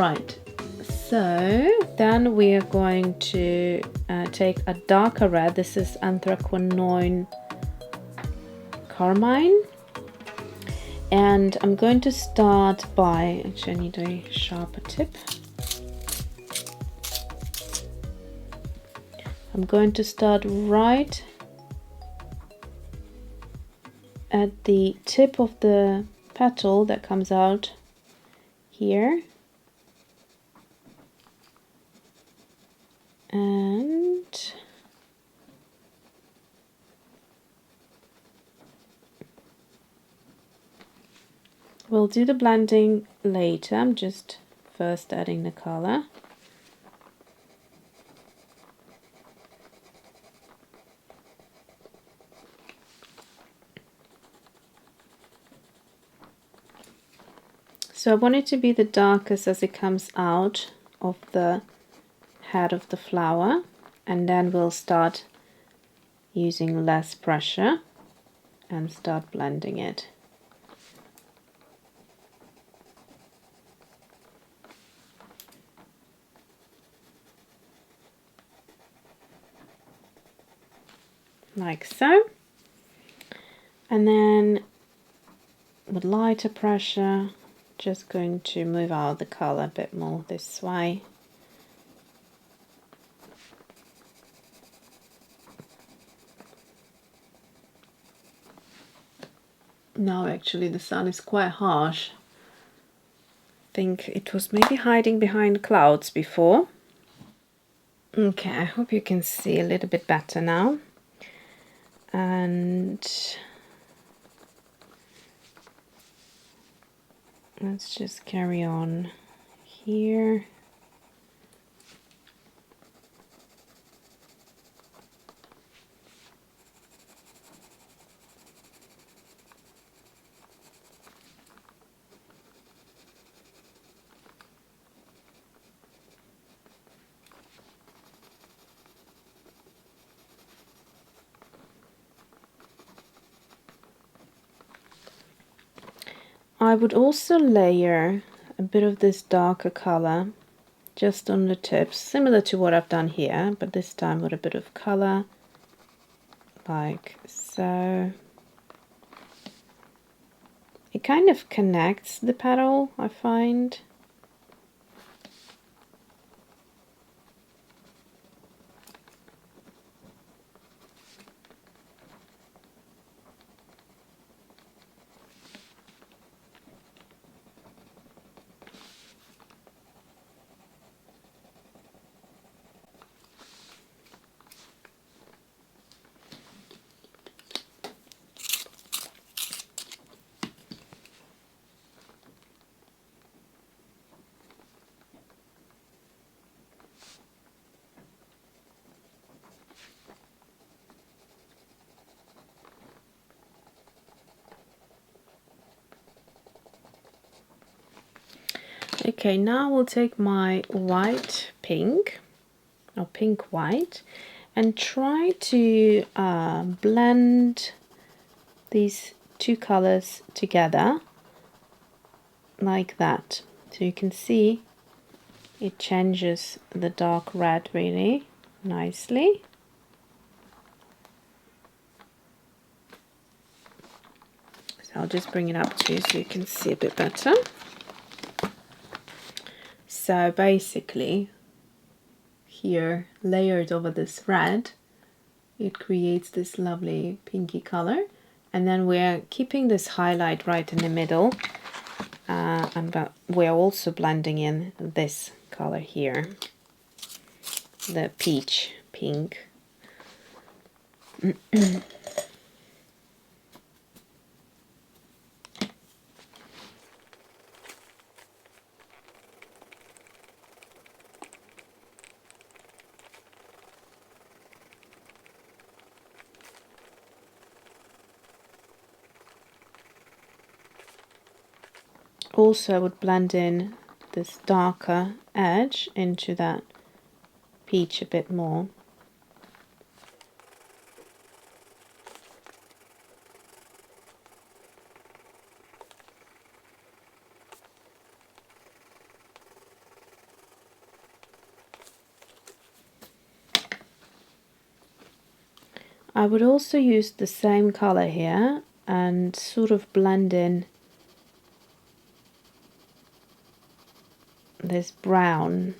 Right, so then we are going to take a darker red. This is Anthraquinoid Carmine. And I'm going to start by, actually I need a sharper tip. I'm going to start right at the tip of the petal that comes out here. And we'll do the blending later. I'm just first adding the color. So I want it to be the darkest as it comes out of the head of the flower, and then we'll start using less pressure and start blending it. Like so. And then with lighter pressure, just going to move out the color a bit more this way. Now actually the sun is quite harsh. I think it was maybe hiding behind clouds before. Okay, I hope you can see a little bit better now. And let's just carry on here. I would also layer a bit of this darker color just on the tips, similar to what I've done here, but this time with a bit of color, like so. It kind of connects the petal, I find. Okay, now we'll take my white pink, or pink white, and try to blend these two colors together like that. So you can see it changes the dark red really nicely. So I'll just bring it up to you so you can see a bit better. So basically, here, layered over this red, it creates this lovely pinky color. And then we're keeping this highlight right in the middle. But we're also blending in this color here, the peach pink. Also, I would blend in this darker edge into that peach a bit more. I would also use the same color here and sort of blend in this brown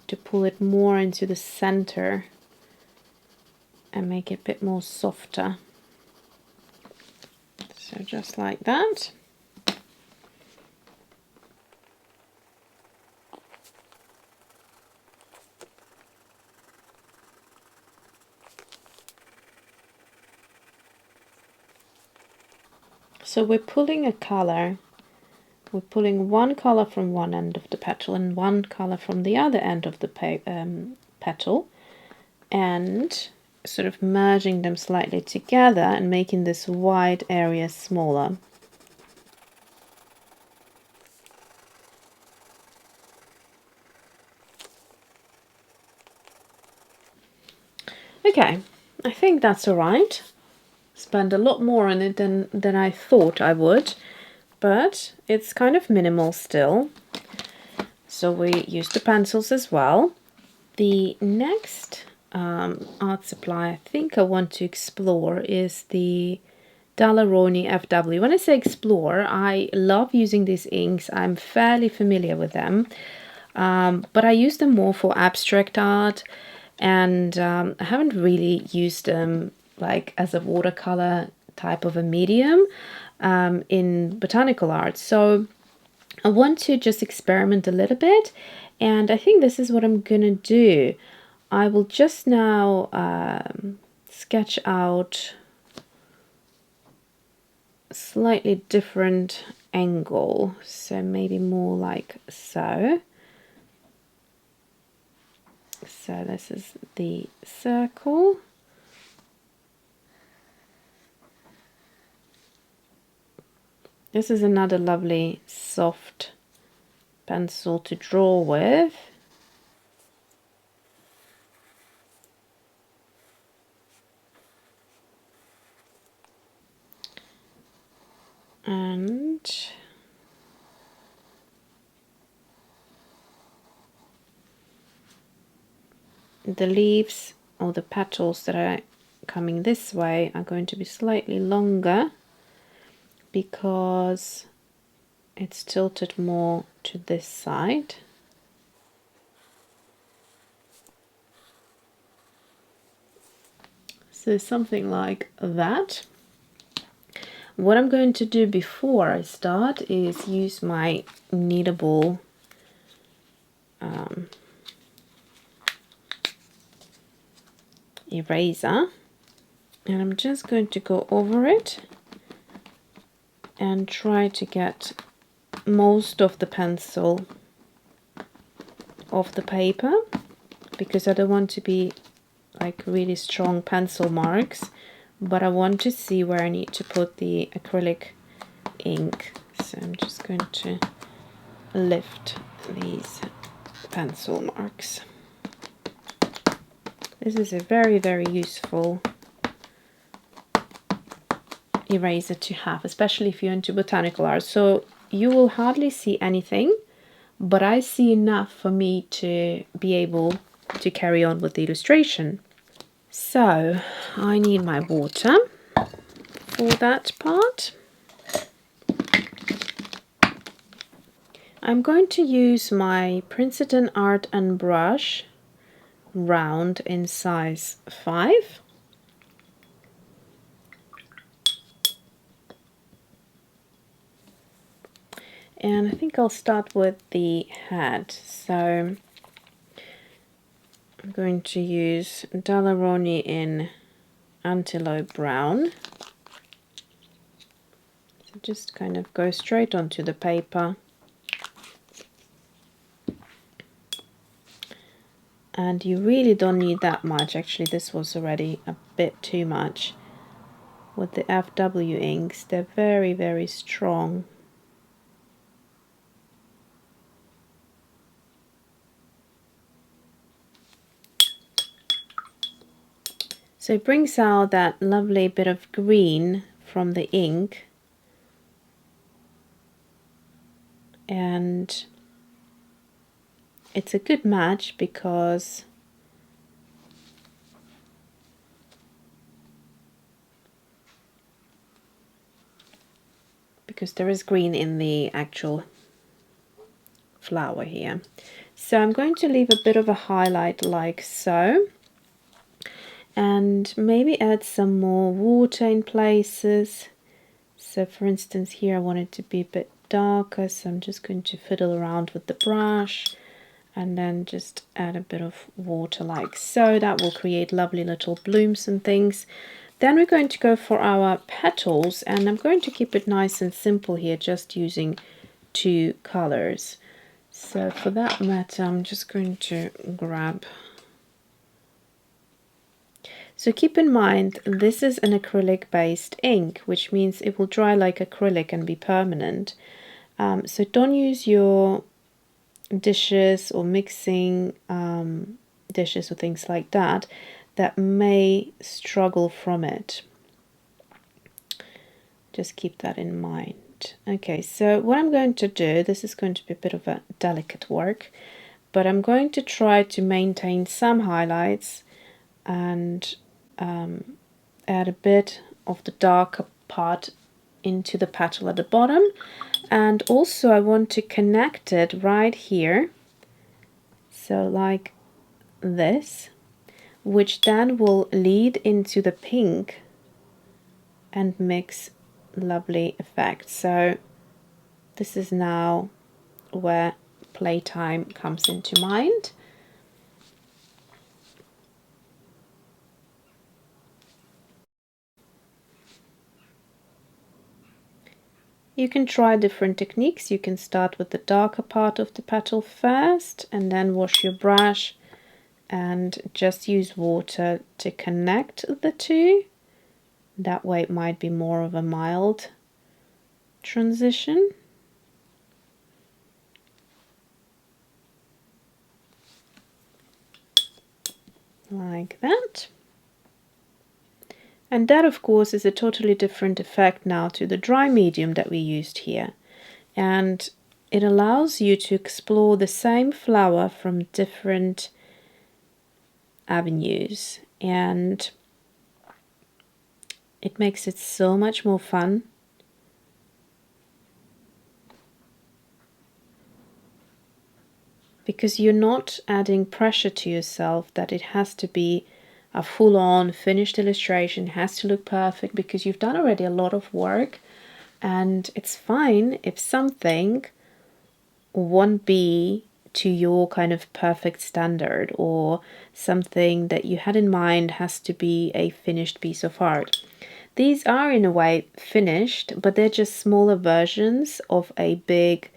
to pull it more into the center and make it a bit more softer. So just like that. So we're pulling a color, we're pulling one color from one end of the petal and one color from the other end of the petal, and sort of merging them slightly together and making this wide area smaller. Okay, I think that's all right. Spend a lot more on it than I thought I would, but it's kind of minimal still. So we use the pencils as well. The next art supply I think I want to explore is the Rowney FW. When I say explore, I love using these inks. I'm fairly familiar with them, but I use them more for abstract art, and I haven't really used them like as a watercolor type of a medium in botanical art. So I want to just experiment a little bit, and I think this is what I'm gonna do. I will just now sketch out a slightly different angle, so maybe more like so. So this is the circle. This is another lovely soft pencil to draw with. And the leaves or the petals that are coming this way are going to be slightly longer because it's tilted more to this side. So something like that. What I'm going to do before I start is use my kneadable eraser, and I'm just going to go over it and try to get most of the pencil off the paper, because I don't want to be like really strong pencil marks, but I want to see where I need to put the acrylic ink. So I'm just going to lift these pencil marks. This is a very, very useful eraser to have, especially if you're into botanical art. So you will hardly see anything, but I see enough for me to be able to carry on with the illustration. So I need my water for that part. I'm going to use my Princeton Art and Brush round in size 5. And I think I'll start with the head. So I'm going to use Rowney in Antelope Brown. So just kind of go straight onto the paper. And you really don't need that much. Actually, this was already a bit too much. With the FW inks, they're very, very strong. So it brings out that lovely bit of green from the ink, and it's a good match because because there is green in the actual flower here. So I'm going to leave a bit of a highlight like so, and maybe add some more water in places. So for instance here I want it to be a bit darker, so I'm just going to fiddle around with the brush and then just add a bit of water like so. That will create lovely little blooms and things. Then we're going to go for our petals, and I'm going to keep it nice and simple here, just using 2 colors. So for that matter, I'm just going to grab. So keep in mind, this is an acrylic based ink, which means it will dry like acrylic and be permanent. So don't use your dishes or mixing dishes or things like that may struggle from it. Just keep that in mind. Okay, so what I'm going to do, this is going to be a bit of a delicate work, but I'm going to try to maintain some highlights and add a bit of the darker part into the petal at the bottom. And also I want to connect it right here, so like this, which then will lead into the pink and mix lovely effects. So this is now where playtime comes into mind. You can try different techniques. You can start with the darker part of the petal first and then wash your brush and just use water to connect the two. That way it might be more of a mild transition. Like that. And that of course is a totally different effect now to the dry medium that we used here. And it allows you to explore the same flower from different avenues, and it makes it so much more fun. Because you're not adding pressure to yourself that it has to be a full-on finished illustration, has to look perfect, because you've done already a lot of work, and it's fine if something won't be to your kind of perfect standard, or something that you had in mind has to be a finished piece of art. These are in a way finished, but they're just smaller versions of a big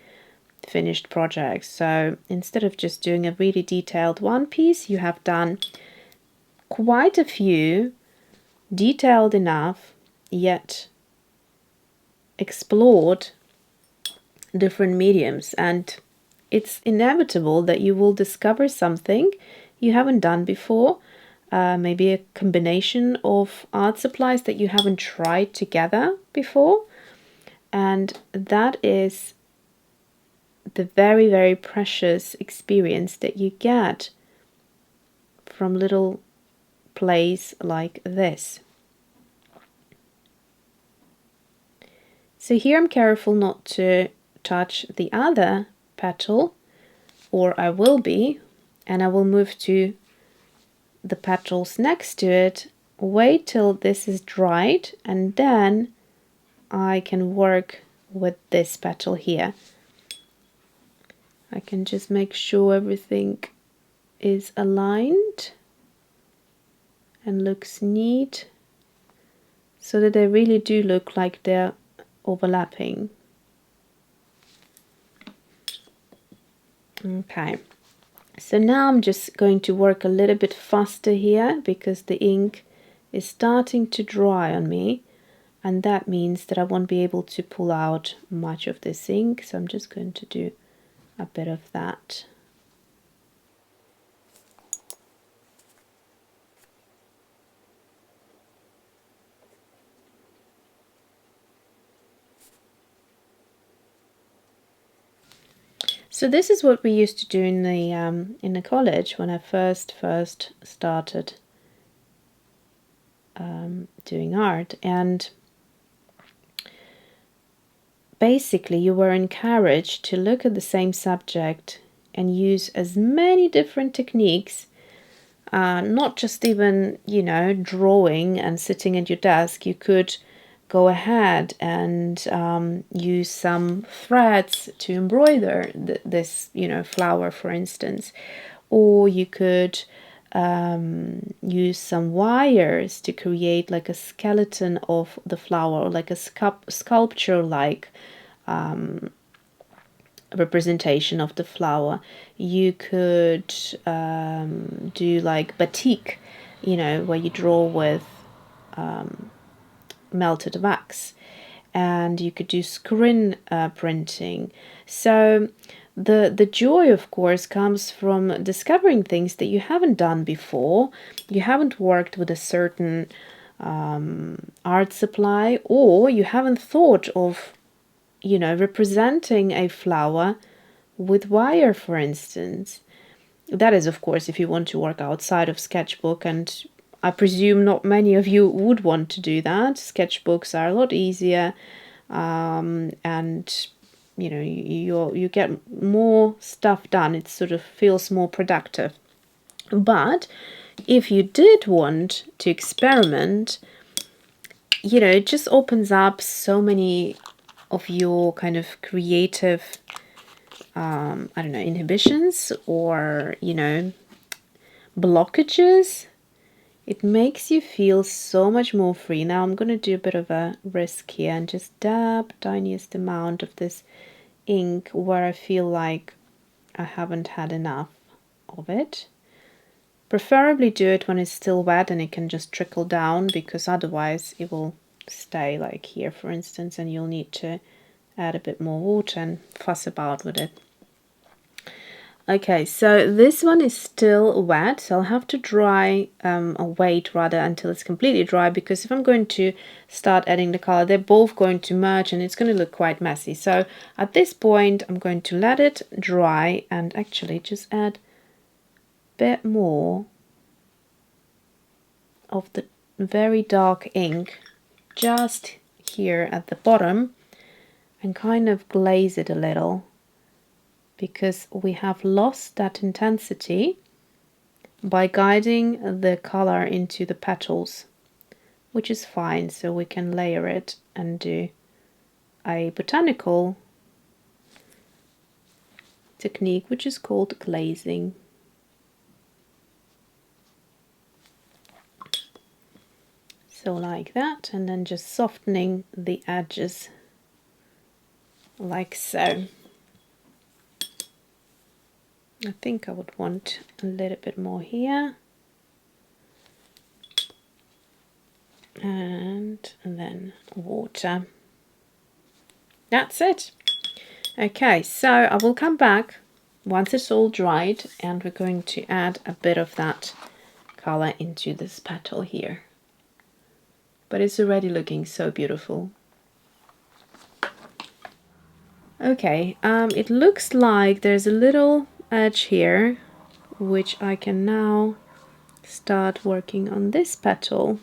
finished project. So instead of just doing a really detailed one piece, you have done quite a few, detailed enough, yet explored different mediums. And it's inevitable that you will discover something you haven't done before, maybe a combination of art supplies that you haven't tried together before. And that is the very, very precious experience that you get from little plays like this. So here I'm careful not to touch the other petal, or I will be, and I will move to the petals next to it, wait till this is dried, and then I can work with this petal here. I can just make sure everything is aligned and looks neat, so that they really do look like they're overlapping. Okay, so now I'm just going to work a little bit faster here, because the ink is starting to dry on me, and that means that I won't be able to pull out much of this ink, so I'm just going to do a bit of that. So this is what we used to do in the college when I first started doing art, and basically you were encouraged to look at the same subject and use as many different techniques, not just even, you know, drawing and sitting at your desk. You could go ahead and use some threads to embroider this, you know, flower, for instance, or you could use some wires to create like a skeleton of the flower, or like a sculpture like representation of the flower. You could do like batik, you know, where you draw with melted wax, and you could do screen printing. So the joy, of course, comes from discovering things that you haven't done before. You haven't worked with a certain art supply, or you haven't thought of, you know, representing a flower with wire, for instance. That is, of course, if you want to work outside of Sketchbook, and I presume not many of you would want to do that. Sketchbooks are a lot easier, and you know, you get more stuff done. It sort of feels more productive. But if you did want to experiment, you know, it just opens up so many of your kind of creative, I don't know, inhibitions, or, you know, blockages. It makes you feel so much more free. Now I'm going to do a bit of a risk here and just dab tiniest amount of this ink where I feel like I haven't had enough of it. Preferably do it when it's still wet and it can just trickle down, because otherwise it will stay like here, for instance, and you'll need to add a bit more water and fuss about with it. Okay, so this one is still wet, so I'll have to dry, or wait rather until it's completely dry, because if I'm going to start adding the color, they're both going to merge and it's going to look quite messy. So at this point, I'm going to let it dry and actually just add a bit more of the very dark ink just here at the bottom and kind of glaze it a little, because we have lost that intensity by guiding the color into the petals, which is fine. So we can layer it and do a botanical technique, which is called glazing. So like that, and then just softening the edges like so. I think I would want a little bit more here, and then water. That's it. Okay, so I will come back once it's all dried, and we're going to add a bit of that color into this petal here. But it's already looking so beautiful. Okay, it looks like there's a little edge here, which I can now start working on this petal.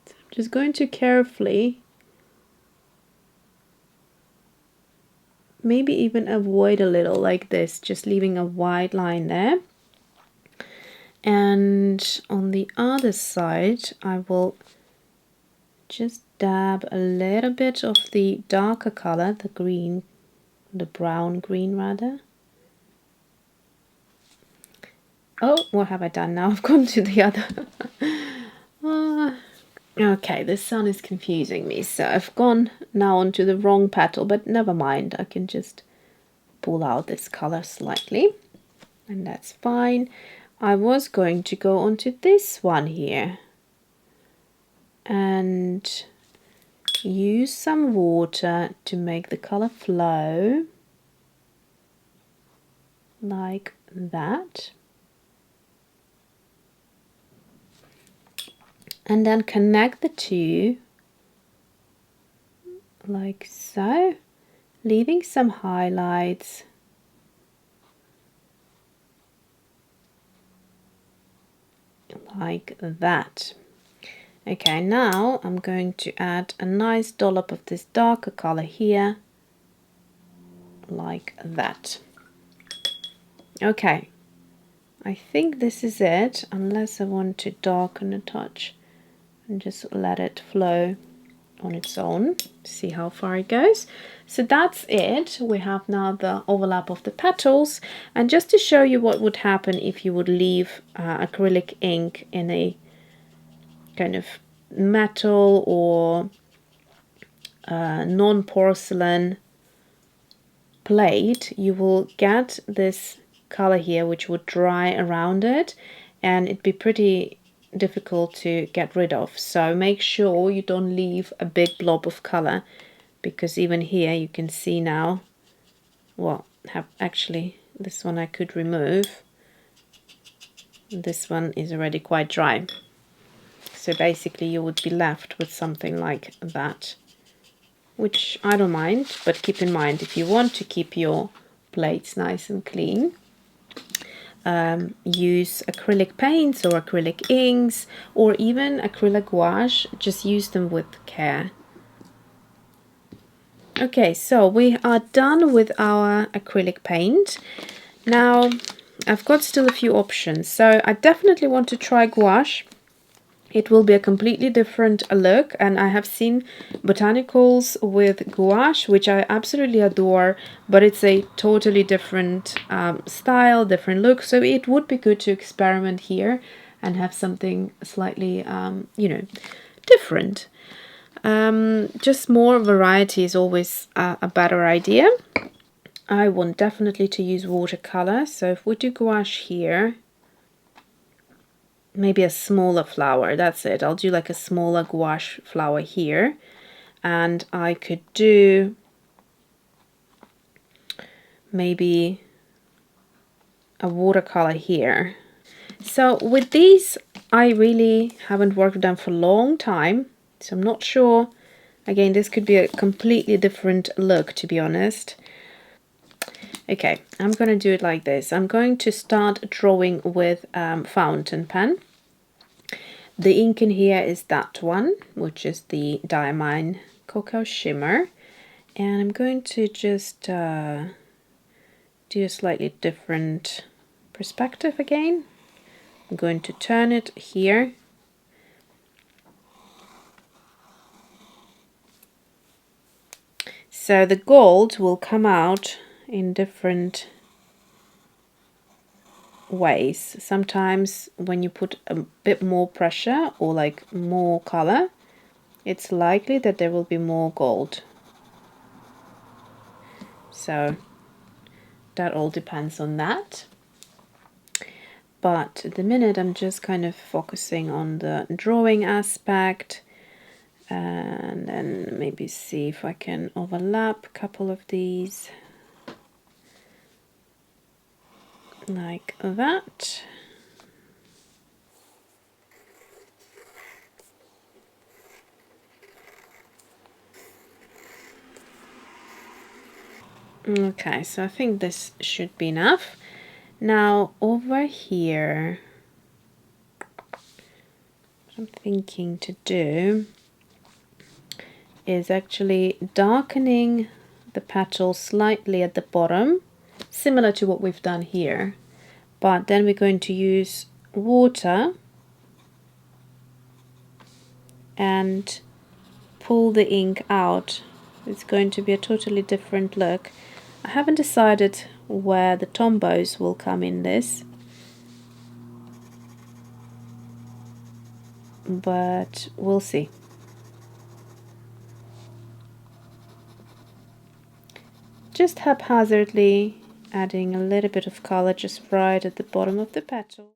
So I'm just going to carefully, maybe even avoid a little like this, just leaving a wide line there. And on the other side, I will just dab a little bit of the darker color, the green, the brown green rather. Oh, what have I done now? I've gone to the other. Okay, the sun is confusing me, so I've gone now onto the wrong petal, but never mind, I can just pull out this color slightly, and that's fine. I was going to go onto this one here and use some water to make the color flow like that, and then connect the two like so, leaving some highlights like that. Okay, now I'm going to add a nice dollop of this darker color here, like that. Okay, I think this is it, unless I want to darken a touch and just let it flow on its own. See how far it goes. So that's it. We have now the overlap of the petals, and just to show you what would happen if you would leave acrylic ink in a kind of metal or non-porcelain plate, you will get this color here which would dry around it, and it'd be pretty difficult to get rid of. So make sure you don't leave a big blob of color, because even here you can see now, well, actually this one I could remove. This one is already quite dry. So basically you would be left with something like that, which I don't mind, but keep in mind, if you want to keep your plates nice and clean, use acrylic paints or acrylic inks or even acrylic gouache. Just use them with care. Okay, so we are done with our acrylic paint. Now I've got still a few options, so I definitely want to try gouache. It will be a completely different look, and I have seen botanicals with gouache, which I absolutely adore, but it's a totally different style, different look, so it would be good to experiment here and have something slightly, you know, different. Just more variety is always a better idea. I want definitely to use watercolor, so if we do gouache here, maybe a smaller flower, that's it. I'll do like a smaller gouache flower here, and I could do maybe a watercolor here. So with these, I really haven't worked with them for a long time, so I'm not sure. Again, this could be a completely different look, to be honest. Okay, I'm going to do it like this. I'm going to start drawing with fountain pen. The ink in here is that one, which is the Diamine Cocoa Shimmer. And I'm going to just do a slightly different perspective again. I'm going to turn it here. So the gold will come out in different ways. Sometimes when you put a bit more pressure or like more color, it's likely that there will be more gold. So that all depends on that. But at the minute I'm just kind of focusing on the drawing aspect, and then maybe see if I can overlap a couple of these like that. Okay, so I think this should be enough. Now over here, what I'm thinking to do is actually darkening the petals slightly at the bottom, similar to what we've done here, but then we're going to use water and pull the ink out. It's going to be a totally different look. I haven't decided where the tombos will come in this, but we'll see. Just haphazardly adding a little bit of color just right at the bottom of the petal.